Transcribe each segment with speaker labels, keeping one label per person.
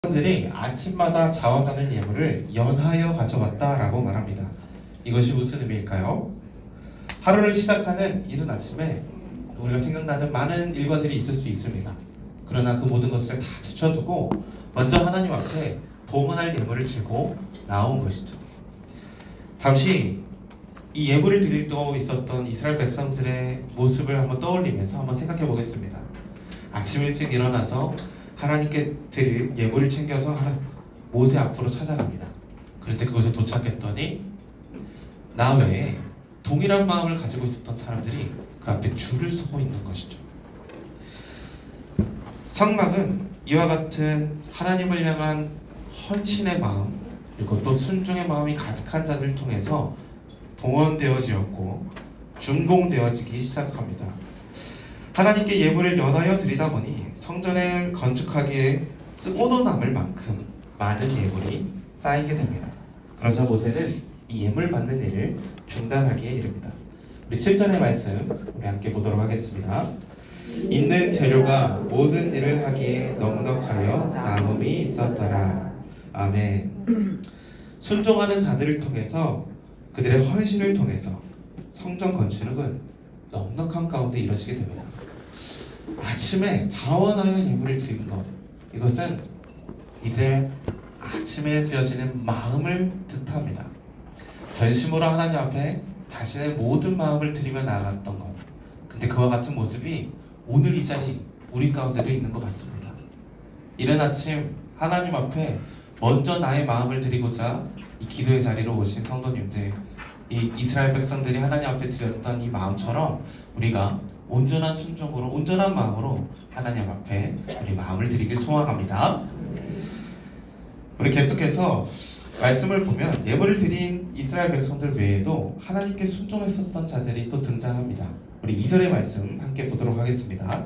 Speaker 1: 들이 아침마다 자원하는 예물을 연하여 가져왔다라고 말합니다. 이것이 무슨 의미일까요? 하루를 시작하는 이른 아침에 우리가 생각나는 많은 일과들이 있을 수 있습니다. 그러나 그 모든 것을 다 제쳐두고 먼저 하나님 앞에 봉헌할 예물을 들고 나온 것이죠. 잠시 이 예물을 드리고 있었던 이스라엘 백성들의 모습을 한번 떠올리면서 한번 생각해 보겠습니다. 아침 일찍 일어나서 하나님께 드릴 예물을 챙겨서 모세 앞으로 찾아갑니다. 그럴 때 그곳에 도착했더니 나 외에 동일한 마음을 가지고 있었던 사람들이 그 앞에 줄을 서고 있는 것이죠. 성막은 이와 같은 하나님을 향한 헌신의 마음 그리고 또 순종의 마음이 가득한 자들을 통해서 봉헌되어지었고 준공되어지기 시작합니다. 하나님께 예물을 연하여 드리다 보니 성전을 건축하기에 쓰고도 남을 만큼 많은 예물이 쌓이게 됩니다. 그러자 모세는 이 예물 받는 일을 중단하기에 이릅니다. 우리 7절의 말씀 우리 함께 보도록 하겠습니다. 있는 재료가 모든 일을 하기에 넉넉하여 남음이 있었더라. 아멘. 순종하는 자들을 통해서 그들의 헌신을 통해서 성전 건축은 넉넉함 가운데 이루어지게 됩니다. 아침에 자원하여 예물을 드린 것, 이것은 이제 아침에 드려지는 마음을 뜻합니다. 전심으로 하나님 앞에 자신의 모든 마음을 드리며 나아갔던 것, 근데 그와 같은 모습이 오늘 이 자리 우리 가운데도 있는 것 같습니다. 이른 아침 하나님 앞에 먼저 나의 마음을 드리고자 이 기도의 자리로 오신 성도님들, 이 이스라엘 백성들이 하나님 앞에 드렸던 이 마음처럼 우리가 온전한 순종으로 온전한 마음으로 하나님 앞에 우리 마음을 드리길 소망합니다. 우리 계속해서 말씀을 보면 예물을 드린 이스라엘 백성들 외에도 하나님께 순종했었던 자들이 또 등장합니다. 우리 2절의 말씀 함께 보도록 하겠습니다.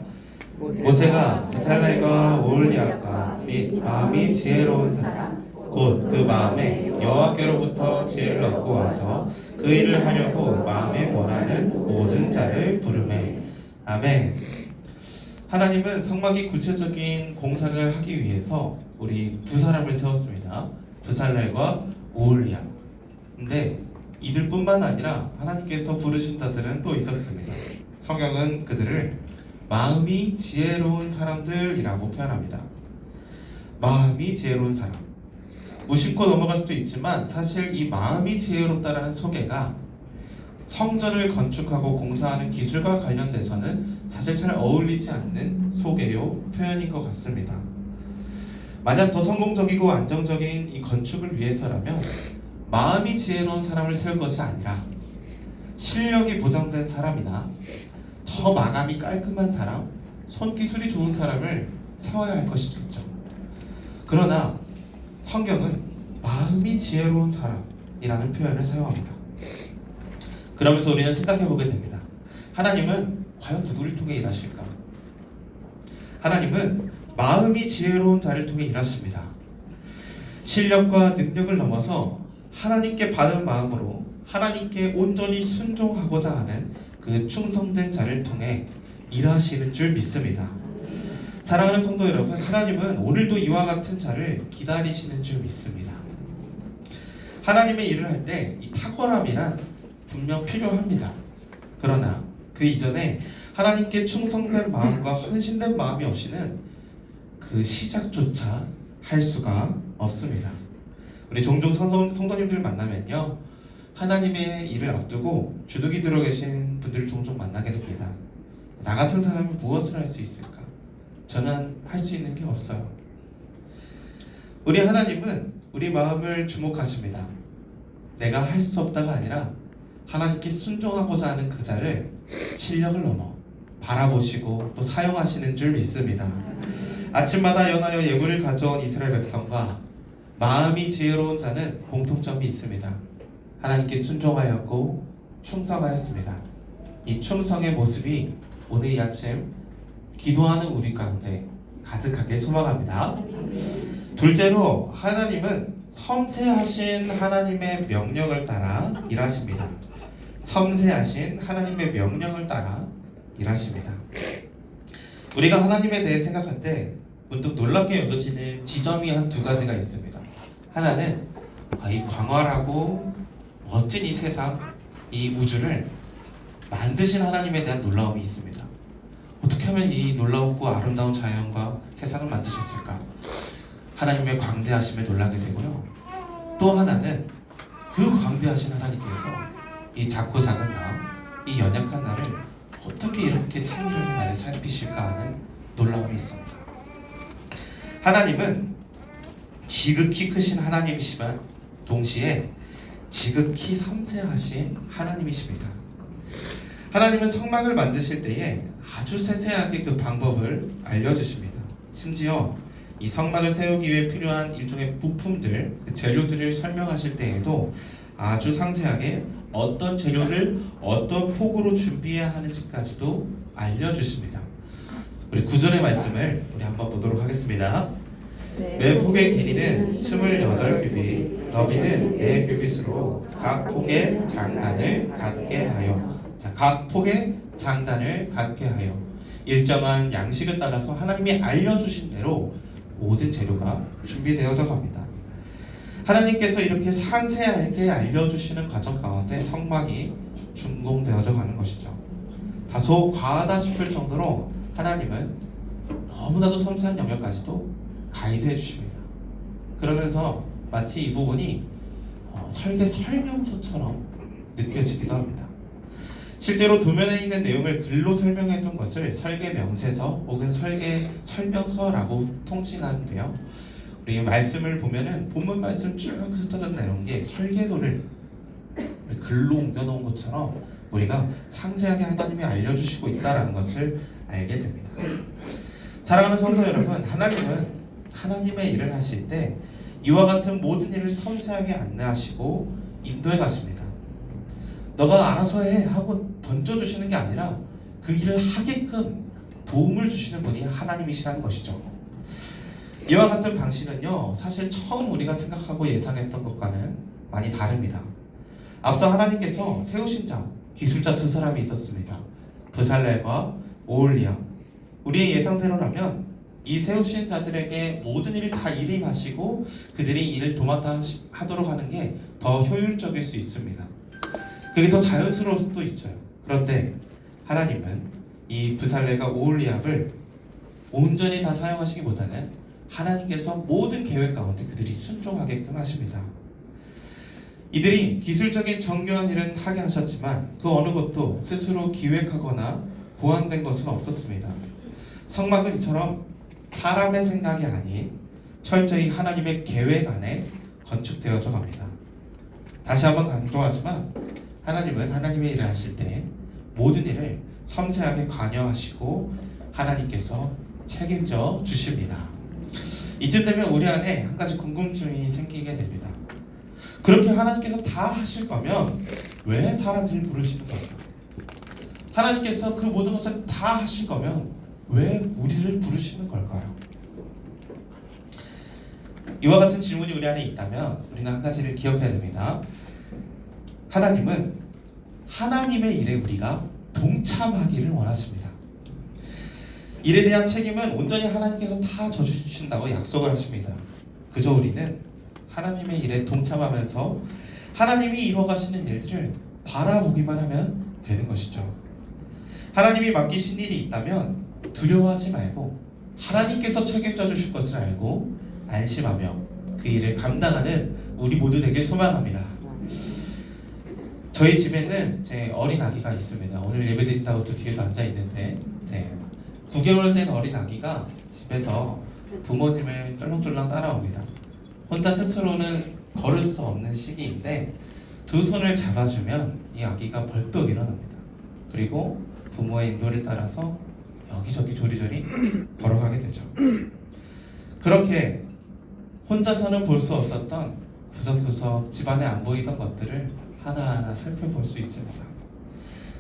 Speaker 1: 모세가 베살렐과 오홀리압과 및 마음이 지혜로운 사람 곧 그 마음에 여호와께로부터 지혜를 얻고 와서 그 일을 하려고 마음에 원하는 모든 자를 부르매. 아멘. 하나님은 성막이 구체적인 공사를 하기 위해서 우리 두 사람을 세웠습니다. 베살렐과 오홀리압. 근데 이들뿐만 아니라 하나님께서 부르신 자들은 또 있었습니다. 성경은 그들을 마음이 지혜로운 사람들이라고 표현합니다. 마음이 지혜로운 사람. 무심코 넘어갈 수도 있지만 사실 이 마음이 지혜롭다라는 소개가 성전을 건축하고 공사하는 기술과 관련돼서는 사실 잘 어울리지 않는 소개요 표현인 것 같습니다. 만약 더 성공적이고 안정적인 이 건축을 위해서라면 마음이 지혜로운 사람을 세울 것이 아니라 실력이 보장된 사람이나 더 마감이 깔끔한 사람, 손기술이 좋은 사람을 세워야 할 것이죠. 그러나 성경은 마음이 지혜로운 사람이라는 표현을 사용합니다. 그러면서 우리는 생각해 보게 됩니다. 하나님은 과연 누구를 통해 일하실까? 하나님은 마음이 지혜로운 자를 통해 일하십니다. 실력과 능력을 넘어서 하나님께 받은 마음으로 하나님께 온전히 순종하고자 하는 그 충성된 자를 통해 일하시는 줄 믿습니다. 사랑하는 성도 여러분, 하나님은 오늘도 이와 같은 자를 기다리시는 줄 믿습니다. 하나님의 일을 할 때 이 탁월함이란 분명 필요합니다. 그러나 그 이전에 하나님께 충성된 마음과 헌신된 마음이 없이는 그 시작조차 할 수가 없습니다. 우리 종종 성도님들 만나면요, 하나님의 일을 앞두고 주눅이 들어 계신 분들을 종종 만나게 됩니다. 나 같은 사람이 무엇을 할 수 있을까? 저는 할 수 있는 게 없어요. 우리 하나님은 우리 마음을 주목하십니다. 내가 할 수 없다가 아니라 하나님께 순종하고자 하는 그 자를 실력을 넘어 바라보시고 또 사용하시는 줄 믿습니다. 아침마다 연하여 예물을 가져온 이스라엘 백성과 마음이 지혜로운 자는 공통점이 있습니다. 하나님께 순종하였고 충성하였습니다. 이 충성의 모습이 오늘 이 아침 기도하는 우리 가운데 가득하게 소망합니다. 둘째로 하나님은 섬세하신 하나님의 명령을 따라 일하십니다. 섬세하신 하나님의 명령을 따라 일하십니다. 우리가 하나님에 대해 생각할 때 문득 놀랍게 여겨지는 지점이 한 두 가지가 있습니다. 하나는 이 광활하고 멋진 이 세상, 이 우주를 만드신 하나님에 대한 놀라움이 있습니다. 어떻게 하면 이 놀랍고 아름다운 자연과 세상을 만드셨을까? 하나님의 광대하심에 놀라게 되고요. 또 하나는 그 광대하신 하나님께서 이 작고 작은 나, 이 연약한 나를 어떻게 이렇게 생명의 나를 살피실까 하는 놀라움이 있습니다. 하나님은 지극히 크신 하나님이시지만 동시에 지극히 섬세하신 하나님이십니다. 하나님은 성막을 만드실 때에 아주 세세하게 그 방법을 알려주십니다. 심지어 이 성막을 세우기 위해 필요한 일종의 부품들, 그 재료들을 설명하실 때에도 아주 상세하게 어떤 재료를 어떤 폭으로 준비해야 하는지까지도 알려주십니다. 우리 9절의 말씀을 우리 한번 보도록 하겠습니다. 매 폭의 길이는 28규빗, 너비는 4규빗으로 각 폭의 장단을 갖게 하여, 각 폭의 장단을 갖게 하여 일정한 양식을 따라서 하나님이 알려주신 대로 모든 재료가 준비되어져 갑니다. 하나님께서 이렇게 상세하게 알려주시는 과정 가운데 성막이 준공되어져 가는 것이죠. 다소 과하다 싶을 정도로 하나님은 너무나도 섬세한 영역까지도 가이드해 주십니다. 그러면서 마치 이 부분이 설계 설명서처럼 느껴지기도 합니다. 실제로 도면에 있는 내용을 글로 설명해 둔 것을 설계 명세서 혹은 설계 설명서라고 통칭하는데요. 우리 말씀을 보면은 본문 말씀 쭉 흩어져 내놓은 게 설계도를 글로 옮겨놓은 것처럼 우리가 상세하게 하나님이 알려주시고 있다는 것을 알게 됩니다. 사랑하는 성도 여러분, 하나님은 하나님의 일을 하실 때 이와 같은 모든 일을 섬세하게 안내하시고 인도해 가십니다. 너가 알아서 해 하고 던져주시는 게 아니라 그 일을 하게끔 도움을 주시는 분이 하나님이시라는 것이죠. 이와 같은 방식은요, 사실 처음 우리가 생각하고 예상했던 것과는 많이 다릅니다. 앞서 하나님께서 세우신 자, 기술자 두 사람이 있었습니다. 브살렐과 오홀리압. 우리의 예상대로라면 이 세우신 자들에게 모든 일을 다 일임하시고 그들이 일을 도맡아 하도록 하는 게 더 효율적일 수 있습니다. 그게 더 자연스러울 수도 있어요. 그런데 하나님은 이 브살렐과 오홀리압을 온전히 다 사용하시기보다는 하나님께서 모든 계획 가운데 그들이 순종하게끔 하십니다. 이들이 기술적인 정교한 일은 하게 하셨지만 그 어느 것도 스스로 기획하거나 고안된 것은 없었습니다. 성막은 이처럼 사람의 생각이 아닌 철저히 하나님의 계획 안에 건축되어져 갑니다. 다시 한번 강조하지만 하나님은 하나님의 일을 하실 때 모든 일을 섬세하게 관여하시고 하나님께서 책임져 주십니다. 이쯤 되면 우리 안에 한 가지 궁금증이 생기게 됩니다. 그렇게 하나님께서 다 하실 거면 왜 사람들을 부르시는 걸까? 하나님께서 그 모든 것을 다 하실 거면 왜 우리를 부르시는 걸까요? 이와 같은 질문이 우리 안에 있다면 우리는 한 가지를 기억해야 됩니다. 하나님은 하나님의 일에 우리가 동참하기를 원하십니다. 일에 대한 책임은 온전히 하나님께서 다 져주신다고 약속을 하십니다. 그저 우리는 하나님의 일에 동참하면서 하나님이 이루어가시는 일들을 바라보기만 하면 되는 것이죠. 하나님이 맡기신 일이 있다면 두려워하지 말고 하나님께서 책임져 주실 것을 알고 안심하며 그 일을 감당하는 우리 모두 되길 소망합니다. 저희 집에는 제 어린 아기가 있습니다. 오늘 예배 드린다고 또 뒤에도 앉아 있는데 9개월 된 어린 아기가 집에서 부모님을 쫄랑쫄랑 따라옵니다. 혼자 스스로는 걸을 수 없는 시기인데 두 손을 잡아주면 이 아기가 벌떡 일어납니다. 그리고 부모의 인도를 따라서 여기저기 조리조리 걸어가게 되죠. 그렇게 혼자서는 볼 수 없었던 구석구석 집안에 안 보이던 것들을 하나하나 살펴볼 수 있습니다.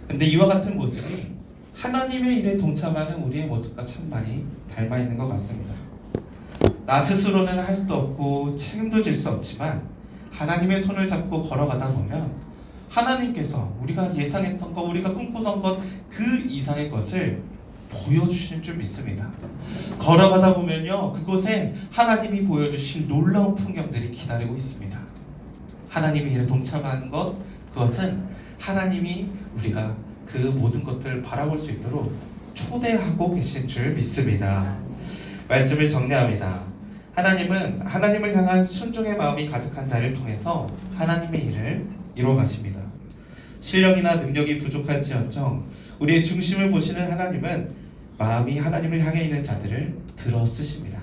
Speaker 1: 근데 이와 같은 모습이 하나님의 일에 동참하는 우리의 모습과 참 많이 닮아 있는 것 같습니다. 나 스스로는 할 수도 없고 책임도 질 수 없지만 하나님의 손을 잡고 걸어가다 보면 하나님께서 우리가 예상했던 것, 우리가 꿈꾸던 것 그 이상의 것을 보여주시는 줄 믿습니다. 걸어가다 보면요, 그곳에 하나님이 보여주신 놀라운 풍경들이 기다리고 있습니다. 하나님의 일에 동참하는 것, 그것은 하나님이 우리가 그 모든 것들을 바라볼 수 있도록 초대하고 계신 줄 믿습니다. 말씀을 정리합니다. 하나님은 하나님을 향한 순종의 마음이 가득한 자를 통해서 하나님의 일을 이루어 가십니다. 실력이나 능력이 부족할지언정 우리의 중심을 보시는 하나님은 마음이 하나님을 향해 있는 자들을 들어 쓰십니다.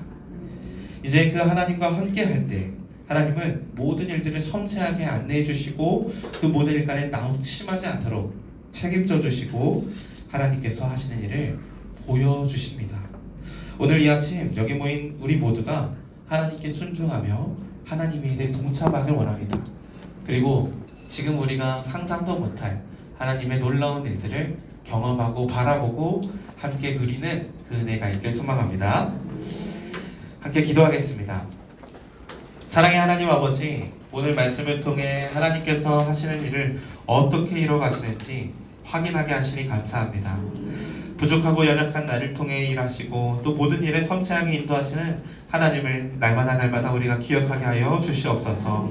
Speaker 1: 이제 그 하나님과 함께 할 때 하나님은 모든 일들을 섬세하게 안내해 주시고 그 모든 일간에 낙심하지 않도록 책임져 주시고 하나님께서 하시는 일을 보여주십니다. 오늘 이 아침 여기 모인 우리 모두가 하나님께 순종하며 하나님의 일에 동참하길 원합니다. 그리고 지금 우리가 상상도 못할 하나님의 놀라운 일들을 경험하고 바라보고 함께 누리는 그 은혜가 있길 소망합니다. 함께 기도하겠습니다. 사랑의 하나님 아버지, 오늘 말씀을 통해 하나님께서 하시는 일을 어떻게 이루어 가시는지 확인하게 하시니 감사합니다. 부족하고 연약한 나를 통해 일하시고 또 모든 일에 섬세하게 인도하시는 하나님을 날마다 우리가 기억하게 하여 주시옵소서.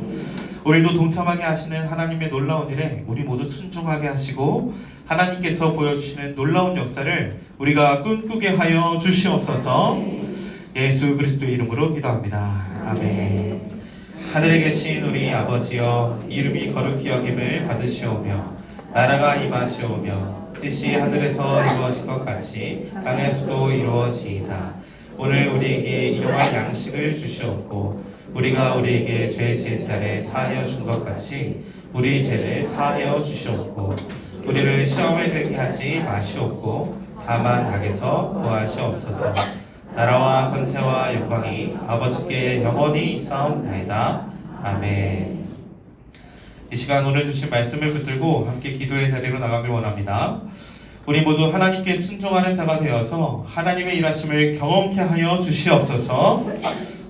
Speaker 1: 오늘도 동참하게 하시는 하나님의 놀라운 일에 우리 모두 순종하게 하시고 하나님께서 보여주시는 놀라운 역사를 우리가 꿈꾸게 하여 주시옵소서. 예수 그리스도의 이름으로 기도합니다. 아멘. 하늘에 계신 우리 아버지여, 이름이 거룩히 여김을 받으시오며 나라가 임하시오며 뜻이 하늘에서 이루어질 것 같이 땅에서도 이루어지이다. 오늘 우리에게 일용할 양식을 주시옵고 우리가 우리에게 죄 지은 자를 사하여 준 것 같이 우리 죄를 사하여 주시옵고 우리를 시험에 들게 하지 마시옵고 다만 악에서 구하시옵소서. 나라와 권세와 영광이 아버지께 영원히 있사옵나이다. 아멘. 이 시간 오늘 주신 말씀을 붙들고 함께 기도의 자리로 나가길 원합니다. 우리 모두 하나님께 순종하는 자가 되어서 하나님의 일하심을 경험케 하여 주시옵소서.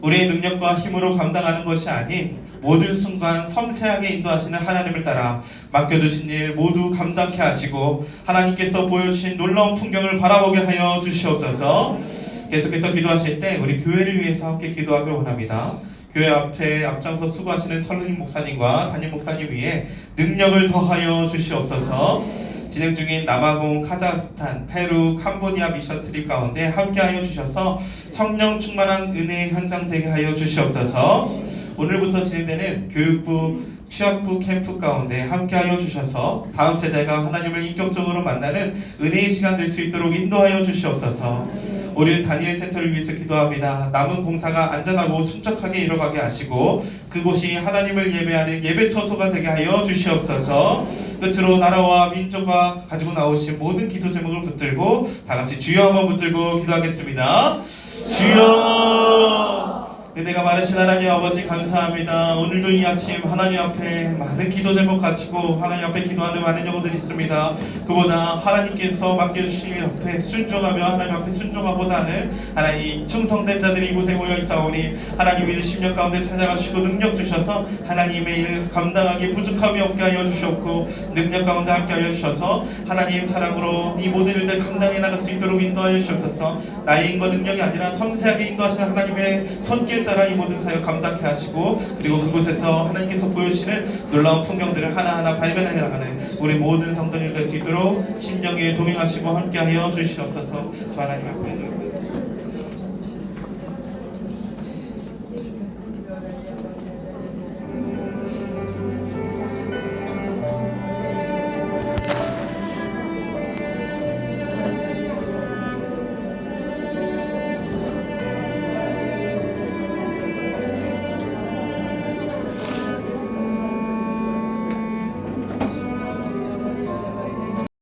Speaker 1: 우리의 능력과 힘으로 감당하는 것이 아닌 모든 순간 섬세하게 인도하시는 하나님을 따라 맡겨주신 일 모두 감당케 하시고 하나님께서 보여주신 놀라운 풍경을 바라보게 하여 주시옵소서. 계속해서 기도하실 때 우리 교회를 위해서 함께 기도하길 원합니다. 교회 앞에 앞장서 수고하시는 설림 목사님과 담임 목사님 위에 능력을 더하여 주시옵소서. 진행 중인 남아공, 카자흐스탄, 페루, 캄보디아 미션 트립 가운데 함께하여 주셔서 성령 충만한 은혜의 현장 되게 하여 주시옵소서. 오늘부터 진행되는 교육부, 취업부 캠프 가운데 함께하여 주셔서 다음 세대가 하나님을 인격적으로 만나는 은혜의 시간 될 수 있도록 인도하여 주시옵소서. 우리는 다니엘 센터를 위해서 기도합니다. 남은 공사가 안전하고 순적하게 이뤄가게 하시고 그곳이 하나님을 예배하는 예배 처소가 되게 하여 주시옵소서. 끝으로 나라와 민족과 가지고 나오신 모든 기도 제목을 붙들고 다같이 주여 한번 붙들고 기도하겠습니다. 주여, 은혜가 많으신 하나님 아버지 감사합니다. 오늘도 이 아침 하나님 앞에 많은 기도 제목 가지고 하나님 앞에 기도하는 많은 영혼들이 있습니다. 그보다 하나님께서 맡겨주신 일 앞에 순종하며 하나님 앞에 순종하고자 하는 하나님 충성된 자들이 이곳에 모여 있사오니 하나님 믿음 10년 가운데 찾아가 주시고 능력 주셔서 하나님의 일 감당하기 부족함이 없게 하여 주셨고 능력 가운데 함께 하여 주셔서 하나님 사랑으로 이 모든 일들 감당해 나갈 수 있도록 인도하여 주셔서 나의 힘과 능력이 아니라 섬세하게 인도하시는 하나님의 손길 따라 이 모든 사역 감당케 하시고 그리고 그곳에서 하나님께서 보여주시는 놀라운 풍경들을 하나하나 발견해 나가는 우리 모든 성도들 될 수 있도록 심령에 동행하시고 함께하여 주시옵소서. 주 하나님 앞에